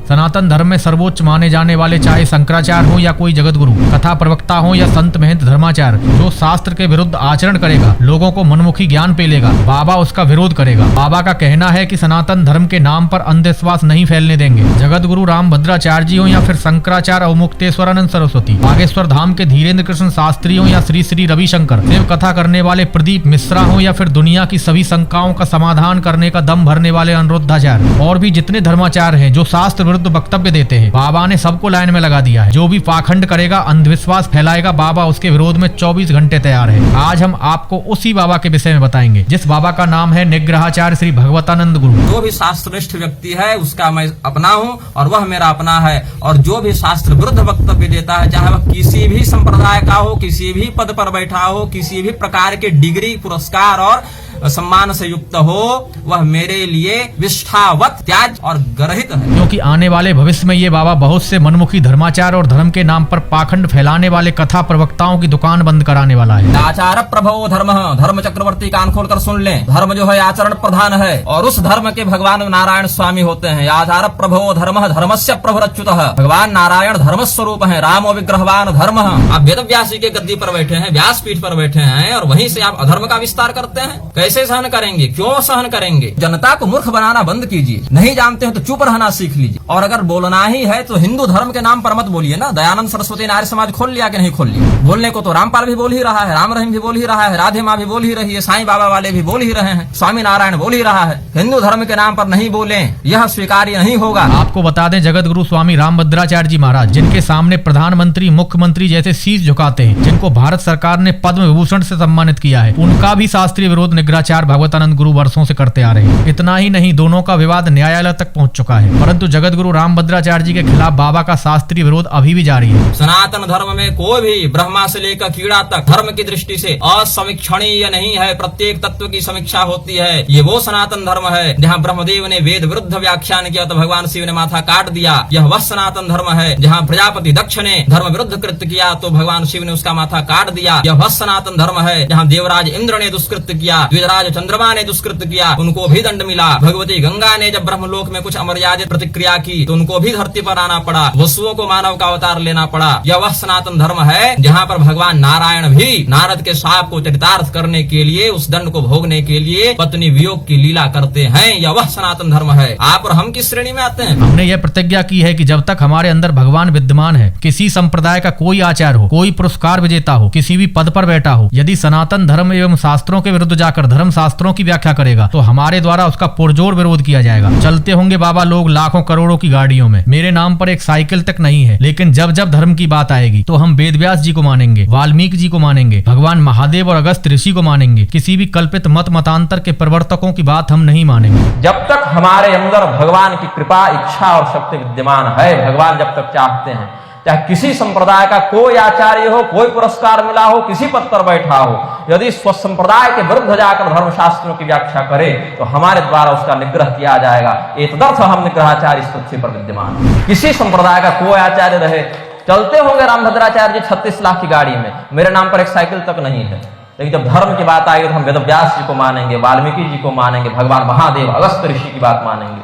सनातन धर्म में सर्वोच्च माने जाने वाले चाहे शंकराचार्य हो या कोई जगत गुरु, कथा प्रवक्ता हो या संत महंत धर्माचार्य, जो शास्त्र के विरुद्ध आचरण करेगा, लोगों को मनमुखी ज्ञान पेलेगा, बाबा उसका विरोध करेगा। बाबा का कहना है कि सनातन धर्म के नाम पर अंधविश्वास नहीं फैलने देंगे। जगत गुरु रामभद्राचार्य जी हो या फिर शंकराचार्य अवमुक्तेश्वरानंद सरस्वती, बागेश्वर धाम के धीरेन्द्र कृष्ण शास्त्री हो या श्री श्री रविशंकर, शिव कथा करने वाले प्रदीप मिश्रा हो या फिर दुनिया की सभी शंकाओं का समाधान करने का दम भरने वाले अनिरुद्धाचार्य, और भी जितने धर्माचार्य हैं जो शास्त्र विरुद्ध वक्तव्य देते हैं, बाबा ने सबको लाइन में लगा दिया है। जो भी पाखंड करेगा, अंधविश्वास फैलाएगा, बाबा उसके विरोध में 24 घंटे तैयार है। आज हम आपको उसी बाबा के विषय में बताएंगे जिस बाबा का नाम है निग्रहाचार्य श्री भगवतानंद गुरु। जो भी शास्त्रनिष्ठ व्यक्ति है उसका मैं अपना हूँ और वह मेरा अपना है, और जो भी शास्त्र विरुद्ध वक्तव्य देता है, चाहे वह किसी भी संप्रदाय का हो, किसी भी पद पर बैठा हो, किसी भी प्रकार के डिग्री, पुरस्कार और सम्मान से युक्त हो, वह मेरे लिए विष्ठावत, त्याज और गर्हित है। क्योंकि आने वाले भविष्य में ये बाबा बहुत से मनमुखी धर्माचार और धर्म के नाम पर पाखंड फैलाने वाले कथा प्रवक्ताओं की दुकान बंद कराने वाला है। आचार प्रभो धर्म, धर्म चक्रवर्ती, कान खोलकर सुन लें। धर्म जो है आचरण प्रधान है और उस धर्म के भगवान नारायण स्वामी होते हैं। आचार प्रभो धर्म, धर्मस्य प्रभुरच्युतः, भगवान नारायण धर्म स्वरूप है, रामो विग्रहवान धर्म। आप वेद व्यासी के गद्दी पर बैठे हैं, व्यासपीठ पर बैठे हैं, और वहीं से आप अधर्म का विस्तार करते हैं। कैसे सहन करेंगे? क्यों सहन करेंगे? जनता को मूर्ख बनाना बंद कीजिए। नहीं जानते हैं तो चुप रहना सीख लीजिए, और अगर बोलना ही है तो हिंदू धर्म के नाम पर मत बोलिए ना। दयानंद सरस्वती ने आर्य समाज खोल लिया कि नहीं खोल लिया? बोलने को तो रामपाल भी बोल ही रहा है, राम रहीम भी बोल ही रहा है, राधे माँ भी बोल ही रही है, साईं बाबा वाले भी बोल ही रहे हैं, स्वामी नारायण बोल ही रहा है। हिंदू धर्म के नाम पर नहीं बोले, यह स्वीकार्य नहीं होगा। आपको बता दें, जगत गुरु स्वामी रामभद्राचार्य जी महाराज, जिनके सामने प्रधानमंत्री, मुख्यमंत्री जैसे शीश झुकाते हैं, जिनको भारत सरकार ने पद्म विभूषण से सम्मानित किया है, उनका भी शास्त्रीय विरोध निग्रहाचार्य भगवतानंद गुरु वर्षों से करते आ रहे हैं। इतना ही नहीं, दोनों का विवाद न्यायालय तक पहुंच चुका है, परंतु जगत गुरु रामभद्राचार्य जी के खिलाफ बाबा का शास्त्रीय विरोध अभी भी जारी है। सनातन धर्म में कोई भी ब्रह्मा से लेकर कीड़ा तक धर्म की दृष्टि से असमीक्षणीय नहीं है। प्रत्येक तत्व की समीक्षा होती है। ये वो सनातन धर्म है जहाँ ब्रह्मदेव ने वेद विरुद्ध व्याख्यान किया तो भगवान शिव ने माथा काट दिया। यह वह सनातन धर्म है जहाँ प्रजापति दक्ष ने धर्म विरुद्ध कृत्य किया तो भगवान शिव ने उसका माथा काट दिया। यह वह सनातन धर्म है जहाँ देवराज इंद्र ने दुष्कृत्य किया, द्विजराज चंद्रमा ने दुष्कृत्य किया, उनको भी दंड मिला। भगवती गंगा ने जब ब्रह्मलोक में कुछ अमर्यादित प्रतिक्रिया की तो उनको भी धरती पर आना पड़ा, वसुओं को मानव का अवतार लेना पड़ा। यह वह सनातन धर्म है जहाँ पर भगवान नारायण भी नारद के शाप को चरितार्थ करने के लिए, उस दंड को भोगने के लिए पत्नी वियोग की लीला करते हैं। यह वह सनातन धर्म है। आप और हम किस श्रेणी में आते हैं? हमने यह प्रतिज्ञा की है कि जब तक हमारे अंदर भगवान विद्यमान है, किसी संप्रदाय का कोई आचार्य हो, कोई पुरस्कार विजेता हो, किसी भी पद पर बैठा हो, यदि सनातन धर्म एवं शास्त्रों के विरुद्ध जाकर धर्म शास्त्रों की व्याख्या करेगा तो हमारे द्वारा उसका पुरजोर विरोध किया जाएगा। चलते होंगे बाबा लोग लाखों करोड़ों की गाड़ियों में, मेरे नाम पर एक साइकिल तक नहीं है, लेकिन जब जब धर्म की बात आएगी तो हम वेद व्यास जी को मानेंगे, वाल्मीकि जी को मानेंगे, भगवान महादेव और अगस्त ऋषि को मानेंगे। किसी भी कल्पित मत मतांतर के प्रवर्तकों की बात हम नहीं मानेंगे। जब तक हमारे अंदर भगवान की कृपा, इच्छा और शक्ति विद्यमान है, भगवान जब तक चाहते हैं, चाहे किसी संप्रदाय का कोई आचार्य हो, कोई पुरस्कार मिला हो, किसी पद पर बैठा हो, यदि स्व संप्रदाय के विरुद्ध जाकर धर्मशास्त्रों की व्याख्या करे तो हमारे द्वारा उसका निग्रह किया जाएगा। एतदर्थ हम निग्रहाचार्य इस पृथ्वी पर विद्यमान। किसी संप्रदाय का कोई आचार्य रहे, चलते होंगे रामभद्राचार्य जी 36 लाख की गाड़ी में, मेरे नाम पर एक साइकिल तक नहीं है, लेकिन जब धर्म की बात आएगी तो हम वेद व्यास जी को मानेंगे, वाल्मीकि जी को मानेंगे, भगवान महादेव, अगस्त ऋषि की बात मानेंगे,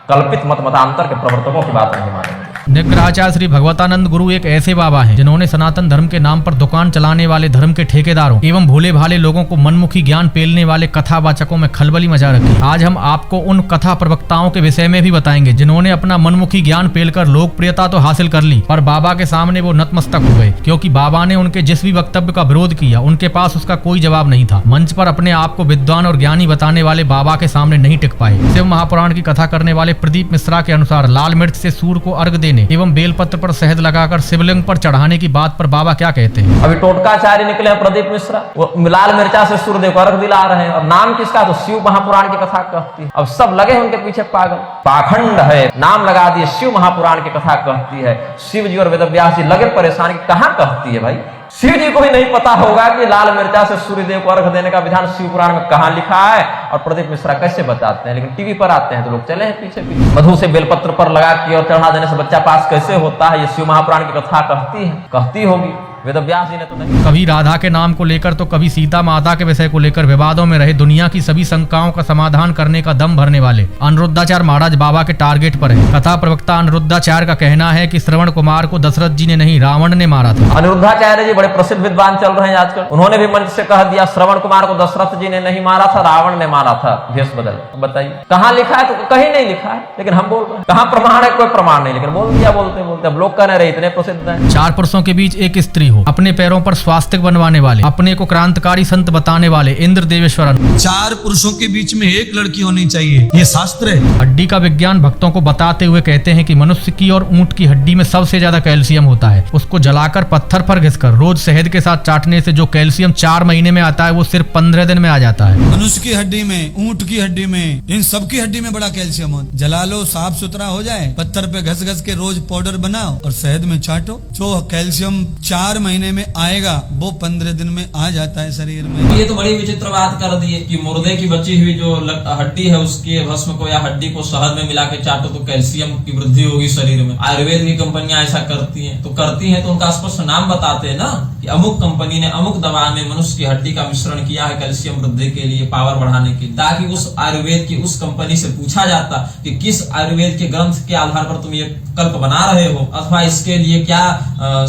कल्पित मत मतांतर के प्रवर्तकों की बात नहीं मानेंगे। निग्रहाचार्य श्री भगवतानंद गुरु एक ऐसे बाबा हैं जिन्होंने सनातन धर्म के नाम पर दुकान चलाने वाले धर्म के ठेकेदारों एवं भोले भाले लोगों को मनमुखी ज्ञान पेलने वाले कथावाचकों में खलबली मचा रखी। आज हम आपको उन कथा प्रवक्ताओं के विषय में भी बताएंगे जिन्होंने अपना मनमुखी ज्ञान पेलकर लोकप्रियता तो हासिल कर ली, पर बाबा के सामने वो नतमस्तक हो गए, क्योंकि बाबा ने उनके जिस भी वक्तव्य का विरोध किया उनके पास उसका कोई जवाब नहीं था। मंच पर अपने आप को विद्वान और ज्ञानी बताने वाले बाबा के सामने नहीं टिक पाए। शिव महापुराण की कथा करने वाले प्रदीप मिश्रा के अनुसार लाल मिर्च से सूर्य को अर्घ देने एवं बेलपत्र पर शहद लगाकर शिवलिंग पर चढ़ाने की बात पर बाबा क्या कहते हैं? अभी टोटकाचार्य निकले हैं प्रदीप मिश्रा, वो लाल मिर्चा से सूर्यदेव को अर्घ दिला रहे हैं, और नाम किसका? तो शिव महापुराण की कथा कहती है। अब सब लगे हैं उनके पीछे पागल, पाखंड है, नाम लगा दिए शिव महापुराण की कथा कहती है। शिव जी और वेद व्यास जी लगे परेशान की कहाँ कहती है भाई? शिव जी को ही नहीं पता होगा कि लाल मिर्चा से सूर्यदेव को अर्घ देने का विधान शिव पुराण में कहाँ लिखा है, और प्रदीप मिश्रा कैसे बताते हैं। लेकिन टीवी पर आते हैं तो लोग चले हैं पीछे पीछे। मधु से बेलपत्र पर लगा के और चढ़ा देने से बच्चा पास कैसे होता है, ये शिव महापुराण की कथा कहती है, कहती होगी। वेद व्यास जी ने तो नहीं। कभी राधा के नाम को लेकर तो कभी सीता माता के विषय को लेकर विवादों में रहे दुनिया की सभी शंकाओं का समाधान करने का दम भरने वाले अनिरुद्धाचार्य महाराज बाबा के टारगेट पर है। कथा प्रवक्ता अनिरुद्धाचार्य का कहना है कि श्रवण कुमार को दशरथ जी ने नहीं रावण ने मारा था। अनिरुद्धाचार्य जी बड़े प्रसिद्ध विद्वान चल रहे हैं आजकल, उन्होंने भी मंच से कह दिया श्रवण कुमार को दशरथ जी ने नहीं मारा था, रावण ने मारा था भेष बदल। बताइए कहाँ लिखा है? तो कहीं नहीं लिखा है, लेकिन हम बोल रहे हैं। कहाँ प्रमाण है? कोई प्रमाण नहीं, लेकिन बोल दिया बोलते बोलते। अब लोग कहने रहे इतने प्रसिद्ध हैं। 4 पुरुषों के बीच एक स्त्री हो, अपने पैरों पर स्वास्तिक बनवाने वाले, अपने को क्रांतिकारी संत बताने वाले इंद्र देवेश्वर। 4 पुरुषों के बीच में एक लड़की होनी चाहिए, ये शास्त्र है। हड्डी का विज्ञान भक्तों को बताते हुए कहते हैं कि मनुष्य की और ऊंट की हड्डी में सबसे ज्यादा कैल्शियम होता है। उसको जलाकर पत्थर पर घिसकर रोज शहद के साथ चाटने से जो कैल्शियम 4 महीने में आता है वो सिर्फ 15 दिन में आ जाता है। मनुष्य की हड्डी में, ऊंट की हड्डी में, इन सब की हड्डी में बड़ा कैल्शियम होता है। जला लो, साफ सुथरा हो जाए, पत्थर पे घस घस के रोज पाउडर बनाओ और शहद में चाटो, जो कैल्शियम 4 महीने में आएगा वो 15 दिन में आ जाता है शरीर में। ये तो बड़ी विचित्र बात कर दी है कि मुर्दे की बची हुई जो हड्डी है उसके भस्म को या हड्डी को शहद में मिला के चाटो तो कैल्शियम की वृद्धि होगी शरीर में। आयुर्वेद की कंपनियां ऐसा करती हैं, तो करती हैं तो उनका स्पष्ट नाम बताते हैं ना कि अमुक कंपनी ने अमुक दवा में मनुष्य की हड्डी का मिश्रण किया है कैल्शियम वृद्धि के लिए, पावर बढ़ाने के लिए, ताकि उस आयुर्वेद की उस कंपनी से पूछा जाता कि किस आयुर्वेद के ग्रंथ के आधार पर तुम ये कल्प बना रहे हो, अथवा इसके लिए क्या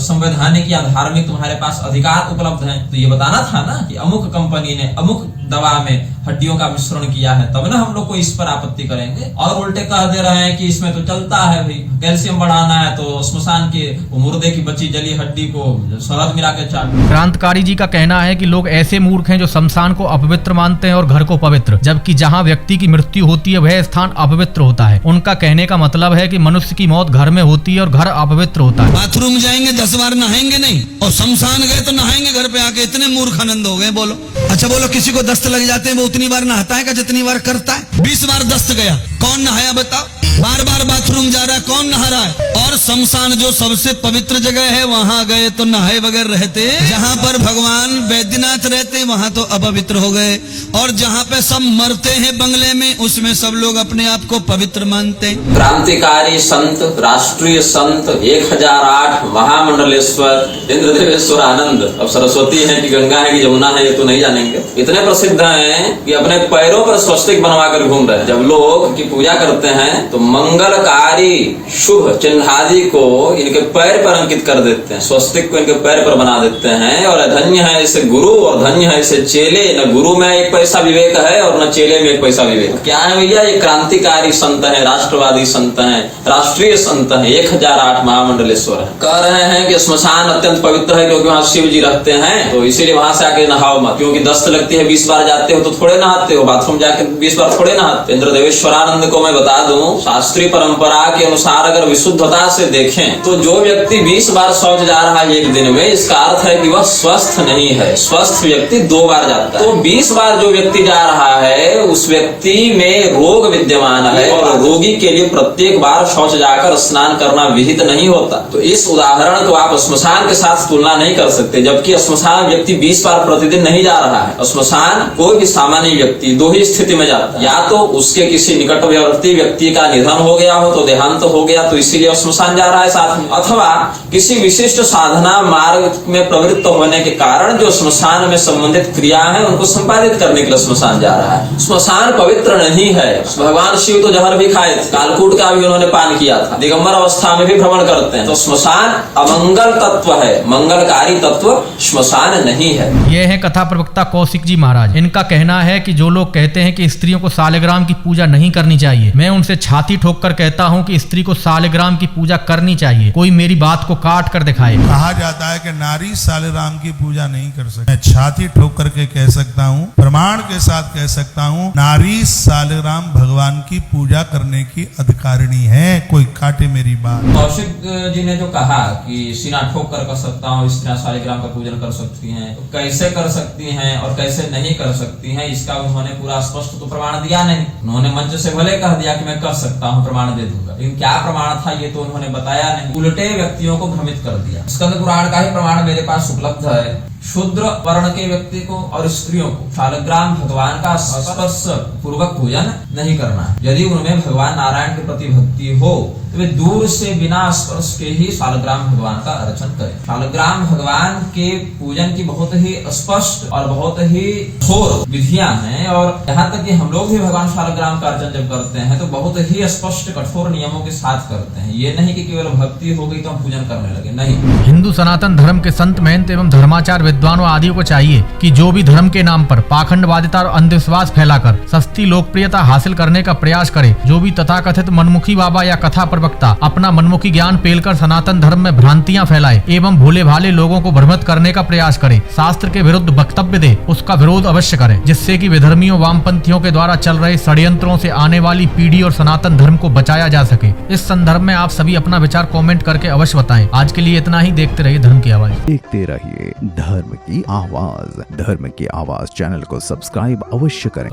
संवैधानिक या धार्मिक तुम्हारे पास अधिकार उपलब्ध है। तो ये बताना था ना कि अमुक कंपनी ने अमुक दवा में हड्डियों का मिश्रण किया है, तब ना हम लोग को इस पर आपत्ति करेंगे। और उल्टे कह दे रहे हैं कि इसमें तो चलता है भाई, कैल्शियम बढ़ाना है तो श्मशान के मुर्दे की बची जली हड्डी को शहद मिला के चाट। क्रांतिकारी जी का कहना है कि लोग ऐसे मूर्ख हैं जो शमशान को अपवित्र मानते हैं और घर को पवित्र, जबकि जहाँ व्यक्ति की मृत्यु होती है वह स्थान अपवित्र होता है। उनका कहने का मतलब है कि मनुष्य की मौत घर में होती है और घर अपवित्र होता है। बाथरूम जाएंगे 10 बार नहाएंगे नहीं, और शमशान गए तो नहाएंगे घर पे आके। इतने मूर्ख आनंद हो गए। बोलो अच्छा, बोलो किसी को दस्त लग जाते हैं वो उतनी बार नहाता है क्या जितनी बार करता है? 20 बार दस्त गया, कौन नहाया बताओ? बार बार बाथरूम जा रहा है, कौन नहा रहा है? और शमशान जो सबसे पवित्र जगह है वहां गए तो नहाए बगैर रहते। जहां पर भगवान वैद्यनाथ रहते वहां तो अपवित्र हो गए, और जहां पे सब मरते हैं बंगले में उसमें सब लोग अपने आप को पवित्र मानते हैं। क्रांतिकारी संत, राष्ट्रीय संत 1008 महामंडलेश्वर इंद्रदेवेश्वर आनंद, अब सरस्वती है कि गंगा है कि यमुना है ये तो नहीं जानेंगे, इतने प्रसिद्ध हैं कि अपने पैरों पर स्वस्तिक बनवा कर घूम रहे हैं। जब लोग की पूजा करते हैं तो मंगलकारी शुभ चिन्हादि को इनके पैर पर अंकित कर देते हैं, स्वस्तिक को इनके पैर पर बना देते हैं। और धन्य है इसे गुरु और धन्य है इसे चेले। न गुरु में 1 पैसा विवेक है और न चेले में 1 पैसा विवेक। क्या है भैया? ये क्रांतिकारी संत है, राष्ट्रवादी संत है, राष्ट्रीय संत है, 1008 महामंडलेश्वर है। कह रहे हैं कि श्मशान अत्यंत पवित्र है क्योंकि वहाँ शिव जी रहते हैं, तो इसीलिए वहां से आके नहाओ मत, क्योंकि दस्त लगती है 20 बार जाते हो तो थोड़े नहाते हो, बाथरूम जाके 20 बार थोड़े नहाते। इंद्रदेवेश्वरानंद को मैं बता दूं, शास्त्रीय परंपरा के अनुसार अगर विशुद्धता से देखें तो जो व्यक्ति 20 बार शौच जा रहा है एक दिन में, इसका अर्थ है कि वह स्वस्थ नहीं है। स्वस्थ व्यक्ति 2 बार जाता है। तो 20 बार जो व्यक्ति जा रहा है उस व्यक्ति में रोग विद्यमान है, और रोगी के लिए प्रत्येक बार शौच जाकर स्नान करना विहित नहीं होता। तो इस उदाहरण को आप श्मशान के साथ तुलना नहीं कर सकते, जबकि श्मशान व्यक्ति 20 बार प्रतिदिन नहीं जा रहा है। श्मशान कोई भी सामान्य व्यक्ति 2 ही स्थिति में जाता है, या तो उसके किसी निकटवर्ती व्यक्ति का निधन हो गया हो तो देहांत हो गया तो इसीलिए श्मशान जा रहा है साथ में, अथवा किसी विशिष्ट साधना मार्ग में प्रवृत्त होने के कारण जो श्मशान में संबंधित क्रिया है उनको संपादित करने के लिए श्मशान जा रहा है। श्मशान पवित्र नहीं है। भगवान शिव तो जहर भी खाए थे, कालकूट का भी उन्होंने पान किया था, दिगंबर अवस्था में भी भ्रमण करते हैं। तो श्मशान अमंगल तत्व है, मंगलकारी तत्व श्मशान नहीं है। ये है कथा प्रवक्ता कौशिक जी महाराज। इनका कहना है कि जो लोग कहते हैं कि स्त्रियों को सालिग्राम की पूजा नहीं करनी चाहिए, मैं उनसे छाती ठोक कर कहता हूँ कि स्त्री को सालिग्राम की पूजा करनी चाहिए। कोई मेरी बात को काट कर दिखाए। कहा जाता है कि नारी सालिग्राम की पूजा नहीं कर सकती। मैं छाती ठोक करके कह सकता हूँ, प्रमाण के साथ कह सकता हूँ, नारी सालिग्राम भगवान की पूजा करने की अधिकारिणी है। कोई काटे मेरी बात। कौशिक जी ने जो कहा कि सीना ठोक कर सकता हूँ स्त्रियां सालिग्राम का पूजन कर सकती हैं, तो कैसे कर सकती हैं और कैसे नहीं कर सकती हैं, इसका उन्होंने पूरा स्पष्ट तो प्रमाण दिया नहीं। उन्होंने मंच से भले कह दिया कि मैं कर सकता हूँ, प्रमाण दे दूंगा, लेकिन क्या प्रमाण था ये तो उन्होंने बताया नहीं। उल्टे व्यक्तियों को भ्रमित कर दिया। स्कंद पुराण का ही प्रमाण मेरे पास उपलब्ध है शूद्र वर्ण के व्यक्ति को और स्त्रियों को शालग्राम भगवान का स्पर्श पूर्वक पूजन नहीं करना है। यदि उनमें भगवान नारायण के प्रति भक्ति हो तो वे दूर से बिना स्पर्श के ही शालग्राम भगवान का अर्चन करें। शालग्राम भगवान के पूजन की बहुत ही स्पष्ट और बहुत ही कठोर विधियां हैं और यहाँ तक कि हम लोग भी भगवान शालग्राम का अर्चन जब करते हैं तो बहुत ही स्पष्ट कठोर नियमों के साथ करते हैं। ये नहीं कि केवल भक्ति हो गई तो हम पूजन करने लगे, नहीं। हिंदू सनातन धर्म के संत महंत एवं धर्माचार विद्वानों आदि को चाहिए कि जो भी धर्म के नाम पर पाखंडवादिता और अंधविश्वास फैलाकर सस्ती लोकप्रियता हासिल करने का प्रयास करे, जो भी तथाकथित मनमुखी बाबा या कथा प्रवक्ता अपना मनमुखी ज्ञान पेलकर सनातन धर्म में भ्रांतियां फैलाए एवं भोले भाले लोगों को भ्रमित करने का प्रयास करे, शास्त्र के विरुद्ध वक्तव्य दे, उसका विरोध अवश्य करे, जिससे कि विधर्मियों वामपंथियों के द्वारा चल रहे षड्यंत्रों से आने वाली पीढ़ी और सनातन धर्म को बचाया जा सके। इस संदर्भ में आप सभी अपना विचार कमेंट करके अवश्य बताएं। आज के लिए इतना ही। देखते रहिए धर्म की आवाज। देखते रहिए धर्म की आवाज। धर्म की आवाज चैनल को सब्सक्राइब अवश्य करें।